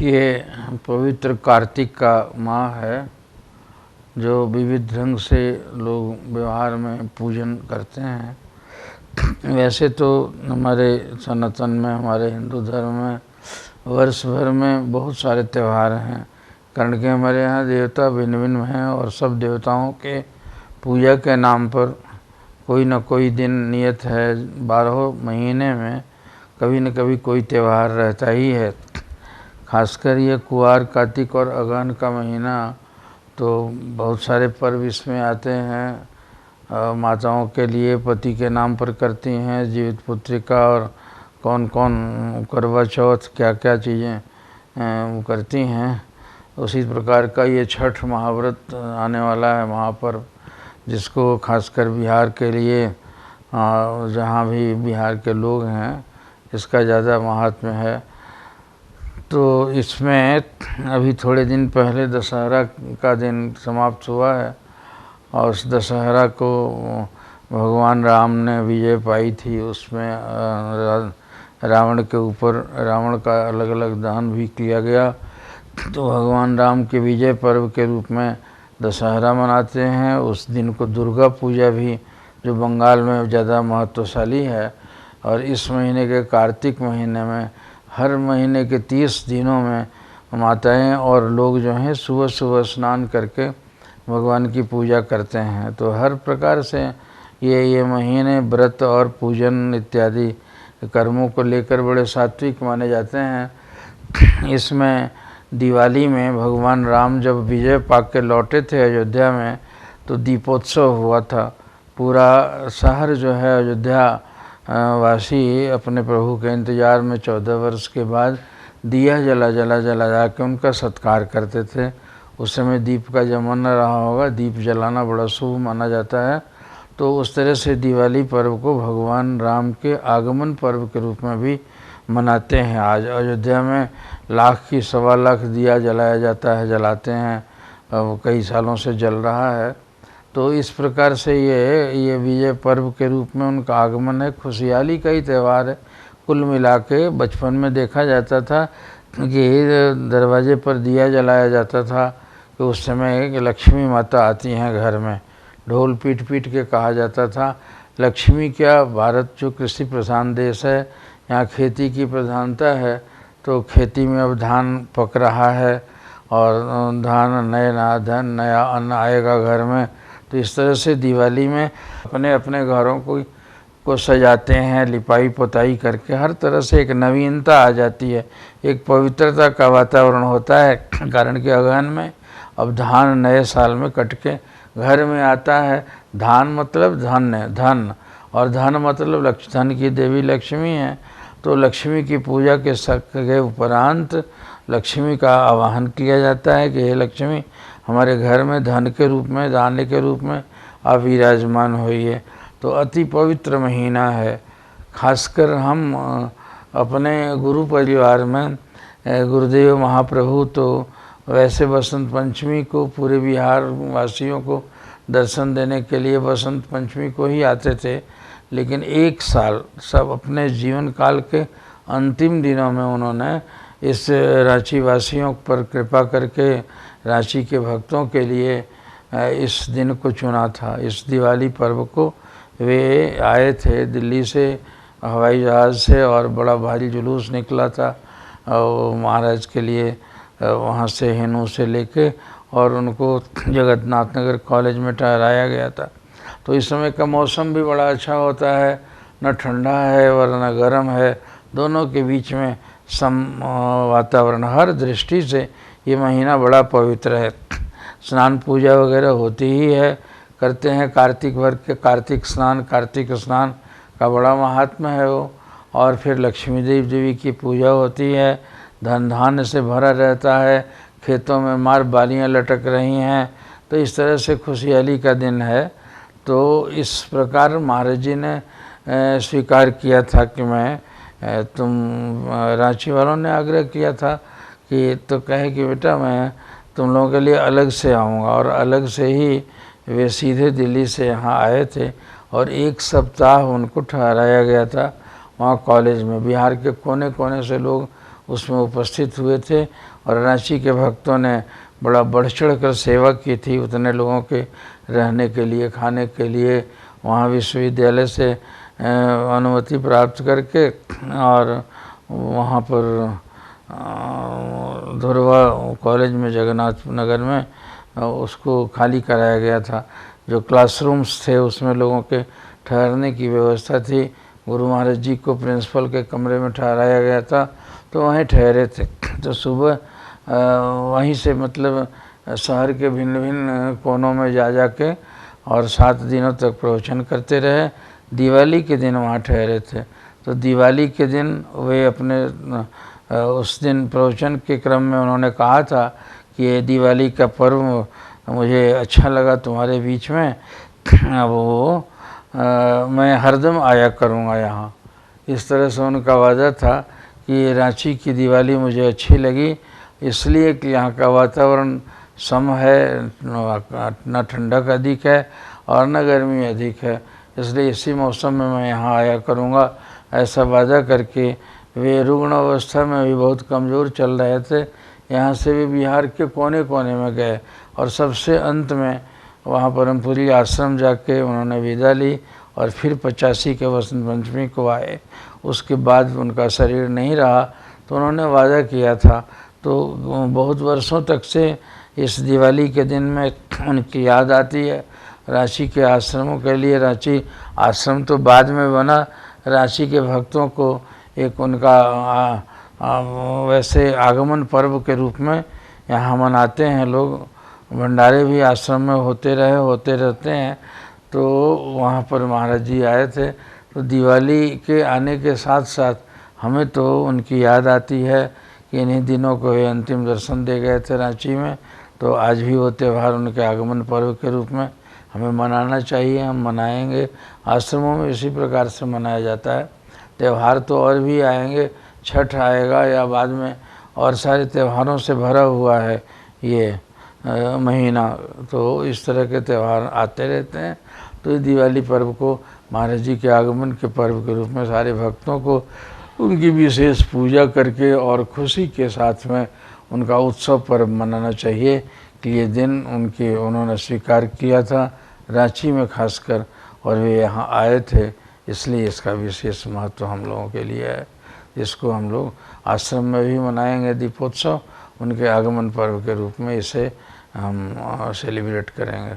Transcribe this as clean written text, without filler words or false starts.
ये पवित्र कार्तिक का माह है जो विविध ढंग से लोग व्यवहार में पूजन करते हैं। वैसे तो हमारे सनातन में, हमारे हिंदू धर्म में वर्ष भर में बहुत सारे त्यौहार हैं, कारण कि हमारे यहाँ देवता भिन्न भिन्न हैं और सब देवताओं के पूजा के नाम पर कोई न कोई दिन नियत है। 12 महीने में कभी न कभी कोई त्यौहार रहता ही है। खासकर ये कुआर, कार्तिक और अगहन का महीना तो बहुत सारे पर्व इसमें आते हैं। माताओं के लिए पति के नाम पर करती हैं जीवित पुत्रिका, और कौन कौन करवा चौथ क्या क्या चीज़ें करती हैं। उसी प्रकार का ये छठ महाव्रत आने वाला है, महापर्व, जिसको खासकर बिहार के लिए, जहाँ भी बिहार के लोग हैं, इसका ज़्यादा महात्म्य है। तो इसमें अभी थोड़े दिन पहले दशहरा का दिन समाप्त हुआ है और उस दशहरा को भगवान राम ने विजय पाई थी। उसमें रावण के ऊपर रावण का अलग अलग दहन भी किया गया। तो भगवान राम के विजय पर्व के रूप में दशहरा मनाते हैं। उस दिन को दुर्गा पूजा भी, जो बंगाल में ज़्यादा महत्वशाली है, और इस महीने के कार्तिक महीने में हर महीने के 30 दिनों में माताएं और लोग जो हैं सुबह सुबह स्नान करके भगवान की पूजा करते हैं। तो हर प्रकार से ये महीने व्रत और पूजन इत्यादि कर्मों को लेकर बड़े सात्विक माने जाते हैं। इसमें दिवाली में भगवान राम जब विजय पाक के लौटे थे अयोध्या में, तो दीपोत्सव हुआ था। पूरा शहर जो है अयोध्या वासी अपने प्रभु के इंतज़ार में 14 वर्ष के बाद दिया जला के उनका सत्कार करते थे। उस समय दीप का जमाना रहा होगा, दीप जलाना बड़ा शुभ माना जाता है। तो उस तरह से दिवाली पर्व को भगवान राम के आगमन पर्व के रूप में भी मनाते हैं। आज अयोध्या में 1 लाख की 1.25 लाख दिया जलाया जाता है, जलाते हैं, अब कई सालों से जल रहा है। तो इस प्रकार से ये विजय पर्व के रूप में उनका आगमन है। खुशहाली का ही त्यौहार है। कुल मिला के बचपन में देखा जाता था कि दरवाजे पर दिया जलाया जाता था कि उस समय लक्ष्मी माता आती हैं घर में। ढोल पीट के कहा जाता था। लक्ष्मी क्या, भारत जो कृषि प्रधान देश है, यहाँ खेती की प्रधानता है। तो खेती में अब धान पक रहा है और धान, नया अन्न आएगा घर में। तो इस तरह से दिवाली में अपने अपने घरों को सजाते हैं, लिपाई पोताई करके। हर तरह से एक नवीनता आ जाती है, एक पवित्रता का वातावरण होता है, कारण कि अगहन में अब धान नए साल में कट के घर में आता है। धान मतलब धन, और धन मतलब धन की देवी लक्ष्मी है। तो लक्ष्मी की पूजा के उपरांत लक्ष्मी का आवाहन किया जाता है कि हे लक्ष्मी, हमारे घर में धन के रूप में, दाने के रूप में आप विराजमान होइए। तो अति पवित्र महीना है। खासकर हम अपने गुरु परिवार में गुरुदेव महाप्रभु तो वैसे बसंत पंचमी को पूरे बिहार वासियों को दर्शन देने के लिए बसंत पंचमी को ही आते थे, लेकिन एक साल सब अपने जीवन काल के अंतिम दिनों में उन्होंने इस रांची वासियों पर कृपा करके रांची के भक्तों के लिए इस दिन को चुना था। इस दिवाली पर्व को वे आए थे दिल्ली से हवाई जहाज़ से, और बड़ा भारी जुलूस निकला था और महाराज के लिए वहाँ से हिनू से लेके, और उनको जगन्नाथ नगर कॉलेज में ठहराया गया था। तो इस समय का मौसम भी बड़ा अच्छा होता है, न ठंडा है और न गर्म है, दोनों के बीच में सम वातावरण। हर दृष्टि से ये महीना बड़ा पवित्र है। स्नान पूजा वगैरह होती ही है, करते हैं कार्तिक वर्ग के कार्तिक स्नान का बड़ा महात्म्य है वो। और फिर लक्ष्मी देवी की पूजा होती है। धन धान्य से भरा रहता है, खेतों में मार बालियाँ लटक रही हैं। तो इस तरह से खुशहाली का दिन है। तो इस प्रकार महाराज जी ने स्वीकार किया था कि मैं रांची वालों ने आग्रह किया था कि, तो कहे कि बेटा मैं तुम लोगों के लिए अलग से आऊँगा। और अलग से ही वे सीधे दिल्ली से यहाँ आए थे और 1 सप्ताह उनको ठहराया गया था वहाँ कॉलेज में। बिहार के कोने कोने से लोग उसमें उपस्थित हुए थे और रांची के भक्तों ने बड़ा बढ़ चढ़ कर सेवा की थी उतने लोगों के रहने के लिए, खाने के लिए। वहाँ विश्वविद्यालय से अनुमति प्राप्त करके और वहाँ पर धुरवा कॉलेज में जगन्नाथ नगर में उसको खाली कराया गया था। जो क्लासरूम्स थे उसमें लोगों के ठहरने की व्यवस्था थी। गुरु महाराज जी को प्रिंसिपल के कमरे में ठहराया गया था, तो वहीं ठहरे थे। तो सुबह वहीं से मतलब शहर के भिन्न भिन्न कोनों में जा के और 7 दिनों तक प्रवचन करते रहे। दिवाली के दिन वहाँ ठहरे थे। तो दिवाली के दिन वे अपने उस दिन प्रवचन के क्रम में उन्होंने कहा था कि ये दिवाली का पर्व मुझे अच्छा लगा तुम्हारे बीच में, वो मैं हरदम आया करूँगा यहाँ। इस तरह से उनका वादा था कि रांची की दिवाली मुझे अच्छी लगी इसलिए कि यहाँ का वातावरण सम है, न ठंडक अधिक है और न गर्मी अधिक है, इसलिए इसी मौसम में मैं यहाँ आया करूँगा। ऐसा वादा करके वे रुग्ण अवस्था में भी बहुत कमज़ोर चल रहे थे। यहाँ से वे बिहार के कोने कोने में गए और सबसे अंत में वहाँ परमपुरी आश्रम जाके उन्होंने विदा ली और फिर 85 के वसंत पंचमी को आए। उसके बाद उनका शरीर नहीं रहा तो उन्होंने वादा किया था। तो बहुत वर्षों तक से इस दिवाली के दिन में उनकी याद आती है। रांची के आश्रमों के लिए, रांची आश्रम तो बाद में बना, रांची के भक्तों को एक उनका वैसे आगमन पर्व के रूप में यहाँ मनाते हैं लोग। भंडारे भी आश्रम में होते रहते हैं। तो वहाँ पर महाराज जी आए थे। तो दिवाली के आने के साथ साथ हमें तो उनकी याद आती है कि इन्हीं दिनों को वे अंतिम दर्शन दे गए थे रांची में। तो आज भी वो त्यौहार उनके आगमन पर्व के रूप में हमें मनाना चाहिए, हम मनाएंगे। आश्रमों में इसी प्रकार से मनाया जाता है। त्यौहार तो और भी आएंगे, छठ आएगा या बाद में, और सारे त्योहारों से भरा हुआ है ये महीना। तो इस तरह के त्यौहार आते रहते हैं। तो इस दिवाली पर्व को महाराज जी के आगमन के पर्व के रूप में सारे भक्तों को उनकी विशेष पूजा करके और खुशी के साथ में उनका उत्सव पर्व मनाना चाहिए कि ये दिन उन्होंने स्वीकार किया था रांची में खासकर, और वे यहाँ आए थे, इसलिए इसका विशेष महत्व हम लोगों के लिए है। इसको हम लोग आश्रम में भी मनाएंगे दीपोत्सव, उनके आगमन पर्व के रूप में इसे हम सेलिब्रेट करेंगे।